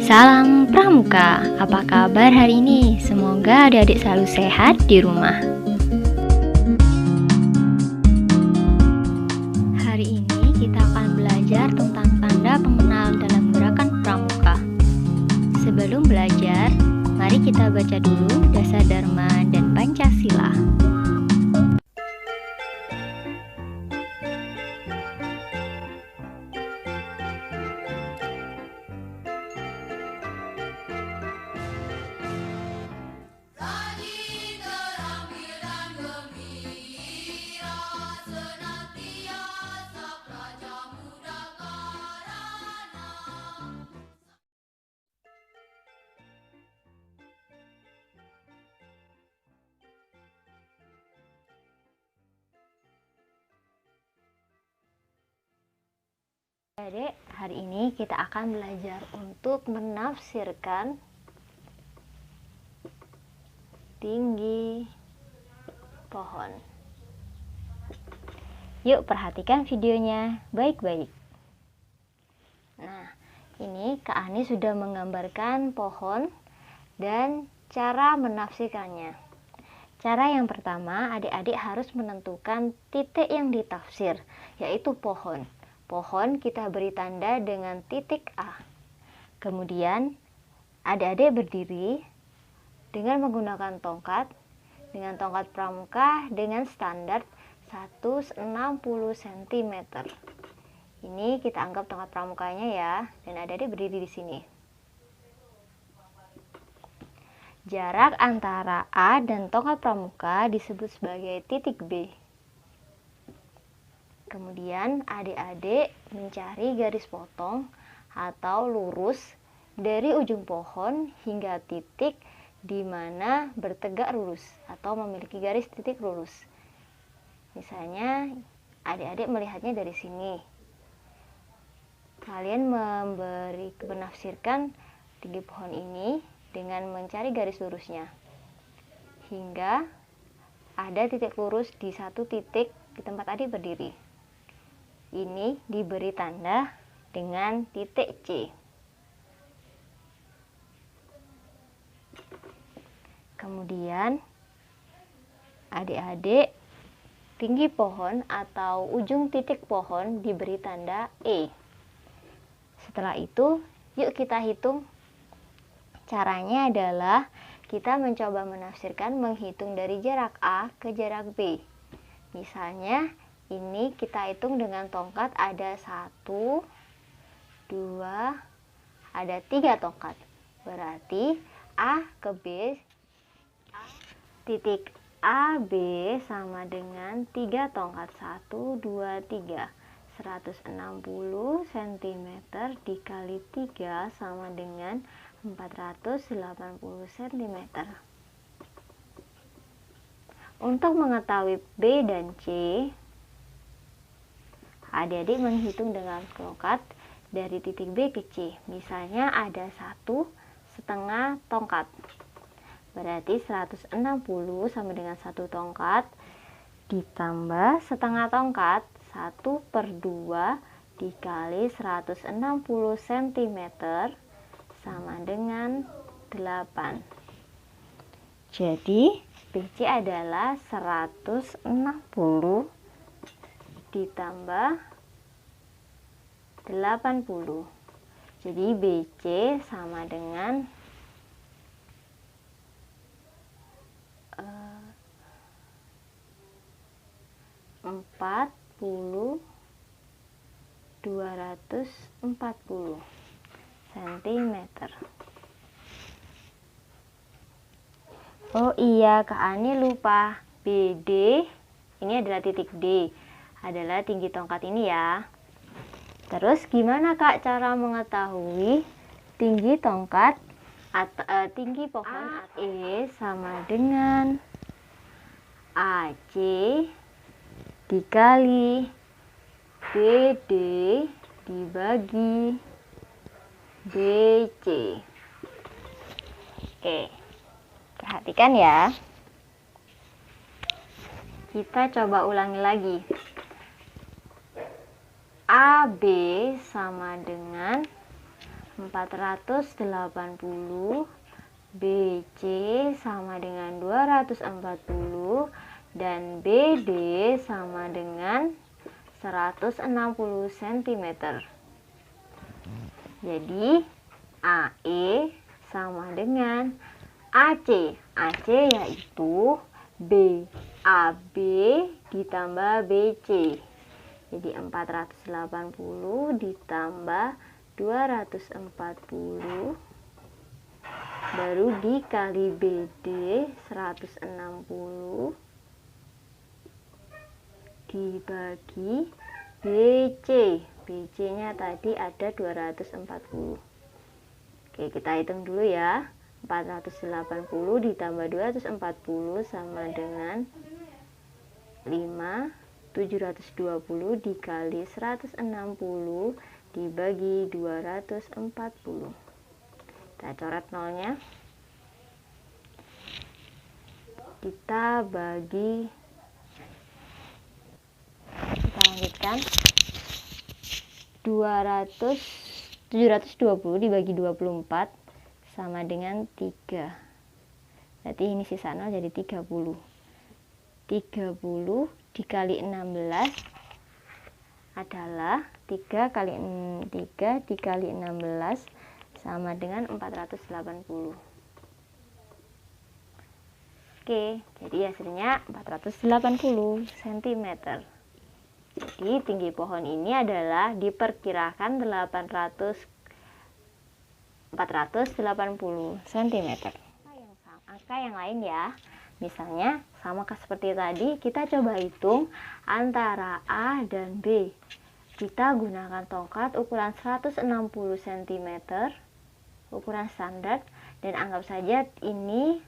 Salam Pramuka, apa kabar hari ini? Semoga adik-adik selalu sehat di rumah. Hari ini kita akan belajar tentang tanda pengenal dalam gerakan Pramuka. Sebelum belajar, mari kita baca dulu Dasar Dharma dan Pancasila. Adik, hari ini kita akan belajar untuk menafsirkan tinggi pohon. Yuk perhatikan videonya baik-baik. Nah, ini Kak Ani sudah menggambarkan pohon dan cara menafsirkannya. Cara yang pertama, adik-adik harus menentukan titik yang ditafsir, yaitu pohon. Pohon kita beri tanda dengan titik A. Kemudian adik-adik berdiri dengan menggunakan tongkat pramuka dengan standar 160 cm. Ini kita anggap tongkat pramukanya ya, dan adik-adik berdiri di sini. Jarak antara A dan tongkat pramuka disebut sebagai titik B. Kemudian adik-adik mencari garis potong atau lurus dari ujung pohon hingga titik di mana bertegak lurus atau memiliki garis titik lurus. Misalnya adik-adik melihatnya dari sini. Kalian menafsirkan tinggi pohon ini dengan mencari garis lurusnya hingga ada titik lurus di satu titik di tempat adik berdiri. Ini diberi tanda dengan titik C. Kemudian adik-adik tinggi pohon atau ujung titik pohon diberi tanda E. Setelah itu, yuk kita hitung. Caranya adalah kita mencoba menafsirkan menghitung dari jarak A ke jarak B. Misalnya ini kita hitung dengan tongkat ada 1, 2, ada 3 tongkat. Berarti A ke B, titik AB sama dengan 3 tongkat. 1, 2, 3. 160 cm dikali 3 sama dengan 480 cm. Untuk mengetahui B dan C, adik-adik menghitung dengan tongkat dari titik B ke C. Misalnya ada 1,5 tongkat. Berarti 160 sama dengan 1 tongkat ditambah setengah tongkat 1/2 dikali 160 cm sama dengan 8. Jadi BC adalah 160 ditambah 80. Jadi BC sama dengan 240 cm. Oh iya, Kak Ani lupa. BD ini adalah titik D, adalah tinggi tongkat ini ya. Terus gimana Kak cara mengetahui tinggi tongkat tinggi pohon E sama dengan AC dikali BD dibagi BC. Oke, perhatikan ya. Kita coba ulangi lagi. AB sama dengan 480, BC sama dengan 240, dan BD sama dengan 160 cm. Jadi AE sama dengan AC. AC yaitu BAB ditambah BC. Jadi 480 ditambah 240 baru dikali BD 160 dibagi BC. BC nya tadi ada 240. Oke, kita hitung dulu ya. 480 ditambah 240 sama dengan 5. 720 dikali 160 dibagi 240. Kita coret nolnya. Kita lanjutkan. 720 dibagi 24 sama dengan 3. Berarti ini sisa 0 jadi 30. 30 dikali 16 adalah 3 dikali 16 sama dengan 480. Oke, jadi hasilnya 480 cm. Jadi tinggi pohon ini adalah diperkirakan 480 cm. Angka yang lain ya. Misalnya sama seperti tadi, kita coba hitung antara A dan B. Kita gunakan tongkat ukuran 160 cm, ukuran standar, dan anggap saja ini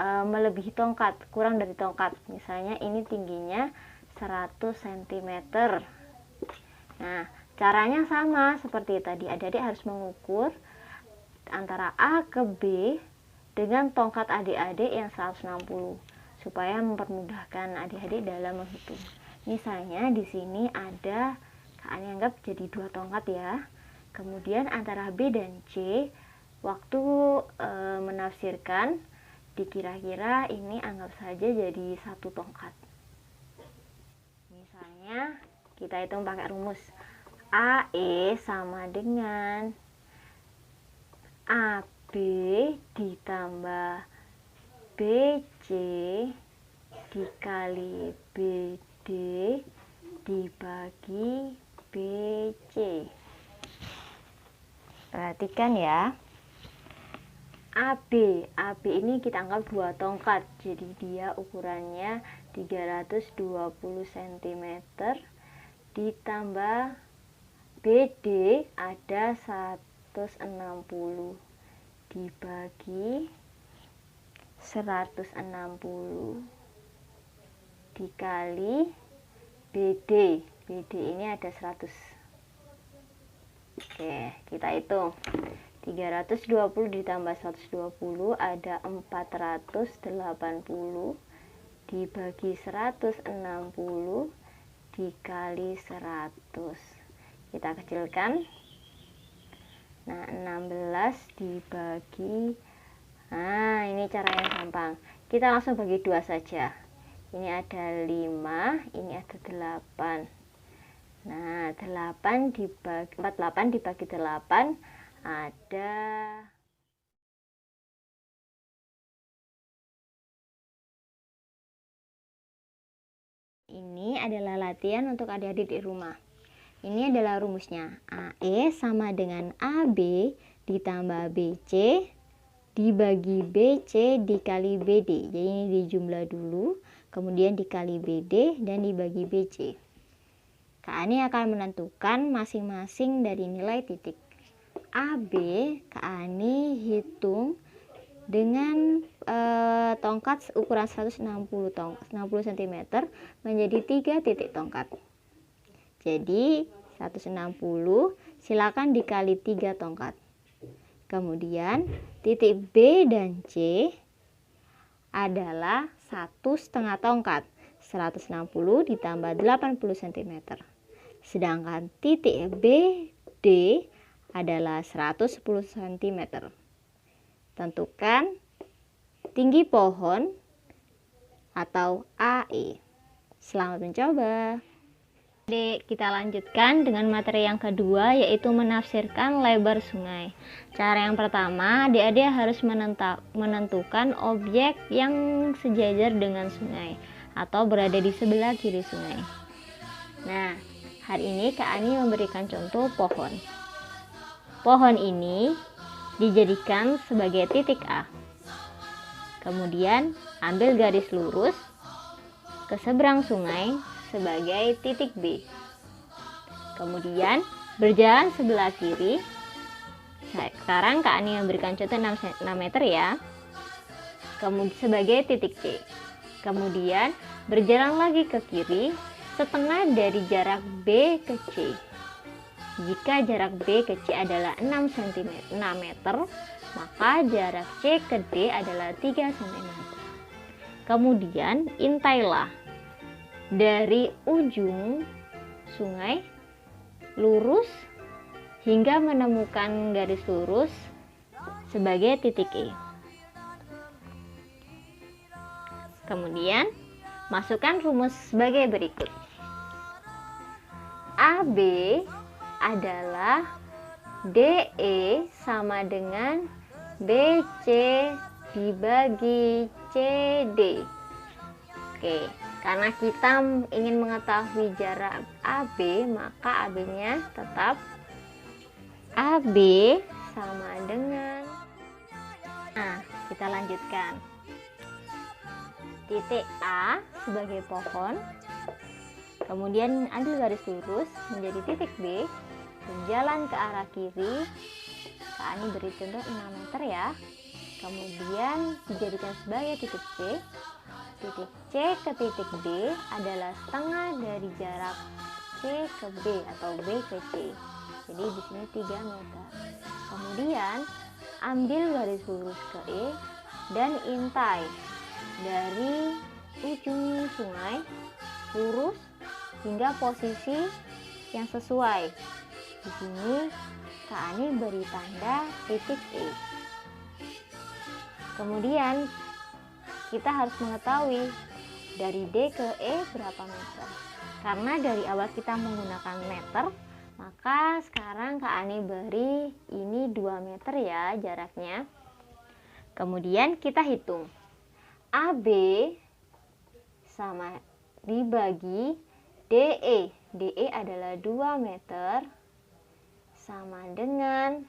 melebihi tongkat, kurang dari tongkat. Misalnya ini tingginya 100 cm. Nah, caranya sama seperti tadi. Adik-adik harus mengukur antara A ke B dengan tongkat adik-adik yang 160 supaya mempermudahkan adik-adik dalam menghitung. Misalnya di sini ada anggap jadi 2 tongkat ya. Kemudian antara B dan C waktu menafsirkan dikira-kira ini anggap saja jadi 1 tongkat. Misalnya kita hitung pakai rumus AE sama dengan AB ditambah BC dikali BD dibagi BC. Perhatikan ya. AB ini kita anggap 2 tongkat. Jadi dia ukurannya 320 cm ditambah BD ada 160 dibagi 160 dikali BD. BD ini ada 100. Oke, kita hitung. 320 ditambah 120 ada 480 dibagi 160 dikali 100. Kita kecilkan. Nah, 16 dibagi, nah ini cara yang gampang. Kita langsung bagi 2 saja. Ini ada 5, ini ada 8. Nah, 48 dibagi 8 ada ini adalah latihan untuk adik-adik di rumah. Ini adalah rumusnya. AE sama dengan AB ditambah BC dibagi BC dikali BD. Jadi ini dijumlah dulu, kemudian dikali BD dan dibagi BC. KA ini akan menentukan masing-masing dari nilai titik. AB, KA ini hitung dengan tongkat ukuran 160 cm menjadi 3 titik tongkat. Jadi 160 silakan dikali 3 tongkat. Kemudian titik B dan C adalah 1,5 tongkat. 160 ditambah 80 cm. Sedangkan titik B, D adalah 110 cm. Tentukan tinggi pohon atau AE. Selamat mencoba. Adik, kita lanjutkan dengan materi yang kedua, yaitu menafsirkan lebar sungai. Cara yang pertama, adik-adik harus menentukan objek yang sejajar dengan sungai atau berada di sebelah kiri sungai. Nah, hari ini Kak Ani memberikan contoh pohon. Pohon ini dijadikan sebagai titik A. Kemudian ambil garis lurus ke seberang sungai sebagai titik B. Kemudian berjalan sebelah kiri. Sekarang Kak Ani memberikan contoh 6 meter ya. Kemudian sebagai titik C. Kemudian berjalan lagi ke kiri setengah dari jarak B ke C. Jika jarak B ke C adalah 6 meter, maka jarak C ke D adalah 3 cm. Kemudian intailah dari ujung sungai lurus hingga menemukan garis lurus sebagai titik E. Kemudian masukkan rumus sebagai berikut. AB adalah DE sama dengan BC dibagi CD. Oke, karena kita ingin mengetahui jarak AB, maka AB-nya tetap AB sama dengan, nah kita lanjutkan, titik A sebagai pohon, kemudian ambil garis lurus menjadi titik B, berjalan ke arah kiri. Kak Ani beri contoh 6 meter ya. Kemudian dijadikan sebagai titik C. Titik C ke titik D adalah setengah dari jarak C ke B atau B ke C. Jadi di sini 3 meter. Kemudian ambil garis lurus ke E dan intai dari ujung sungai lurus hingga posisi yang sesuai. Di sini Kak Ani beri tanda titik E. Kemudian kita harus mengetahui dari D ke E berapa meter. Karena dari awal kita menggunakan meter, maka sekarang Kak Ani beri ini 2 meter ya jaraknya. Kemudian kita hitung. AB sama dibagi DE. DE adalah 2 meter sama dengan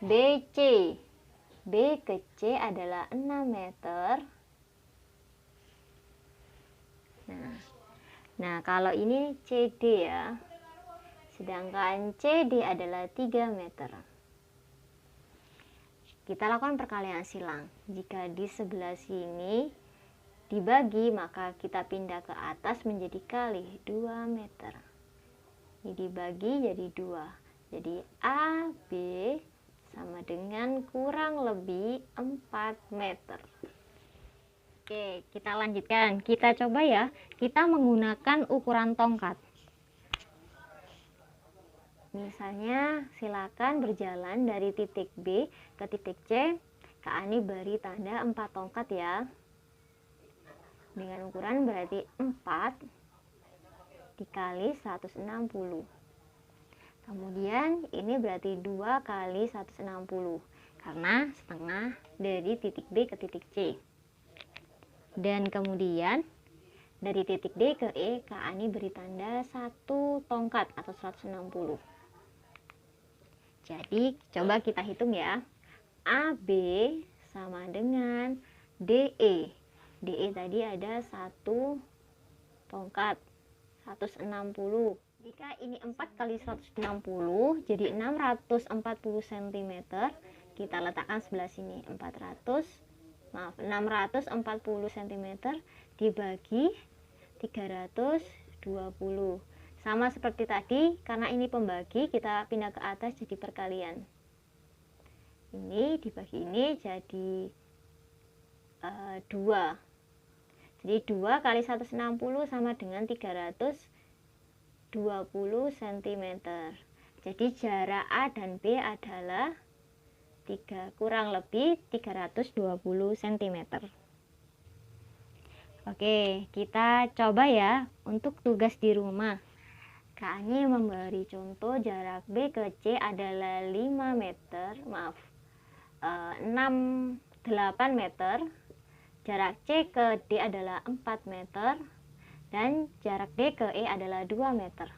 BC. B ke C adalah 6 meter. Nah, kalau ini CD ya. Sedangkan CD adalah 3 meter. Kita lakukan perkalian silang. Jika di sebelah sini dibagi, maka kita pindah ke atas menjadi kali 2 meter. Ini dibagi jadi 2. Jadi AB sama dengan kurang lebih 4 meter. Oke, kita lanjutkan. Kita coba ya. Kita menggunakan ukuran tongkat. Misalnya, silakan berjalan dari titik B ke titik C. Kak Ani beri tanda 4 tongkat ya. Dengan ukuran berarti 4 dikali 160. Kemudian ini berarti 2 kali 160. Karena setengah dari titik B ke titik C. Dan kemudian dari titik D ke E, Kak Ani beri tanda 1 tongkat atau 160. Jadi coba kita hitung ya. AB sama dengan DE. DE tadi ada 1 tongkat 160. Jika ini 4 kali 160 jadi 640 cm. Kita letakkan sebelah sini 640 cm dibagi 320. Sama seperti tadi, karena ini pembagi, kita pindah ke atas jadi perkalian. Ini dibagi ini jadi 2. Jadi 2 kali 160 sama dengan 320 cm. Jadi jarak A dan B adalah kurang lebih 320 cm. Oke, kita coba ya untuk tugas di rumah. Kak Ani memberi contoh jarak B ke C adalah 8 meter. Jarak C ke D adalah 4 meter. Dan jarak D ke E adalah 2 meter.